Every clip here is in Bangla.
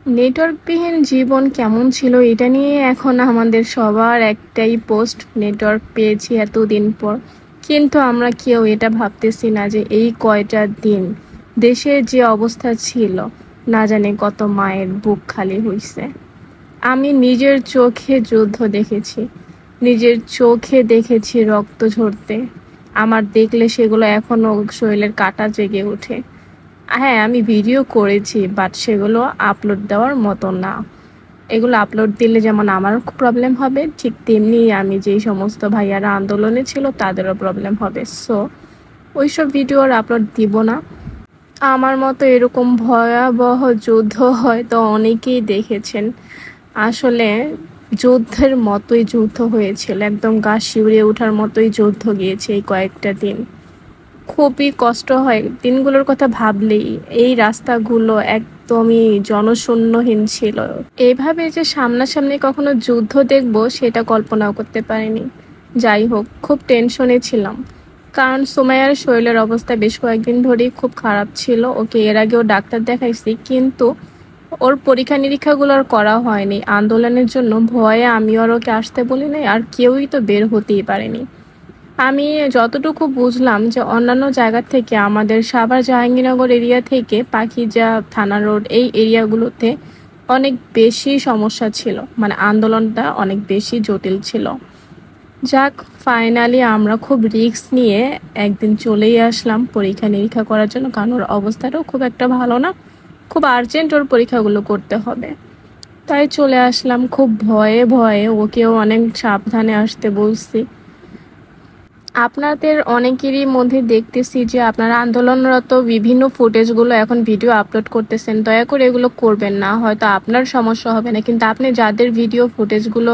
নেটওয়ার্কবিহীন জীবন কেমন ছিল এটা নিয়ে এখন আমাদের সবার একটাই পোস্ট। নেটওয়ার্ক পেয়েছি এতদিন পর, কিন্তু আমরা কেউ এটা ভাবতেছি না যে এই কয়টা দিন দেশের যে অবস্থা ছিল, না জানি কত মায়ের বুক খালি হইছে। আমি নিজের চোখে যুদ্ধ দেখেছি, নিজের চোখে দেখেছি রক্ত ঝরতে। আমার দেখলে সেগুলো এখনো শরীরের কাঁটা জেগে ওঠে। হ্যাঁ, আমি ভিডিও করেছি, বাট সেগুলো আপলোড দেওয়ার মতো না। এগুলো আপলোড দিলে যেমন আমার প্রবলেম হবে, ঠিক তেমনি আমি যেই সমস্ত ভাইয়ারা আন্দোলনে ছিল তাদেরও প্রবলেম হবে। সো ওইসব ভিডিও আর আপলোড দিব না। আমার মতো এরকম ভয়াবহ যুদ্ধ হয়তো অনেকেই দেখেছেন। আসলে যুদ্ধের মতোই যুদ্ধ হয়েছিল, একদম গা শিউরে ওঠার মতোই যুদ্ধ গিয়েছে এই কয়েকটা দিন। খুবই কষ্ট হয় দিনগুলোর কথা ভাবলেই। এই রাস্তাগুলো একদমই জনশূন্যহীন ছিল। এইভাবে যে সামনাসামনি কখনো যুদ্ধ দেখব সেটা কল্পনাও করতে পারিনি। যাই হোক, খুব টেনশনে ছিলাম, কারণ সুমাইয়ার শরীরের অবস্থা বেশ কয়েকদিন ধরেই খুব খারাপ ছিল। ওকে এর আগেও ডাক্তার দেখাইছি, কিন্তু ওর পরীক্ষা নিরীক্ষাগুলো আর করা হয়নি। আন্দোলনের জন্য ভয়ে আমিও আর ওকে আসতে বলি নাই, আর কেউই তো বের হতেই পারেনি। আমি যতটুকু বুঝলাম যে অন্যান্য জায়গা থেকে, আমাদের সাভার জাহাঙ্গীরনগর এরিয়া থেকে পাখিজা থানা রোড এই এরিয়াগুলোতে অনেক বেশি সমস্যা ছিল, মানে আন্দোলনটা অনেক বেশি জটিল ছিল। যাক, ফাইনালি আমরা খুব রিস্ক নিয়ে একদিন চলেই আসলাম পরীক্ষা নিরীক্ষা করার জন্য, কারণ ওর অবস্থাটাও খুব একটা ভালো না, খুব আর্জেন্ট ওর পরীক্ষাগুলো করতে হবে। তাই চলে আসলাম খুব ভয়ে ভয়ে। ওকেও অনেক সাবধানে আসতে বলছি। আপনাদের অনেকেরই মধ্যে দেখতেছি যে আপনারা আন্দোলনরত বিভিন্ন ফুটেজগুলো এখন ভিডিও আপলোড করতেছেন। দয়া করে এগুলো করবেন না, হয়তো আপনার সমস্যা হবে না, কিন্তু আপনি যাদের ভিডিও ফুটেজগুলো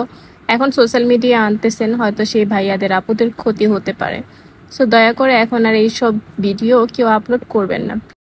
এখন সোশ্যাল মিডিয়া আনতেছেন, হয়তো সেই ভাইয়াদের আপুদের ক্ষতি হতে পারে। সো দয়া করে এখন আর এইসব ভিডিও কেউ আপলোড করবেন না।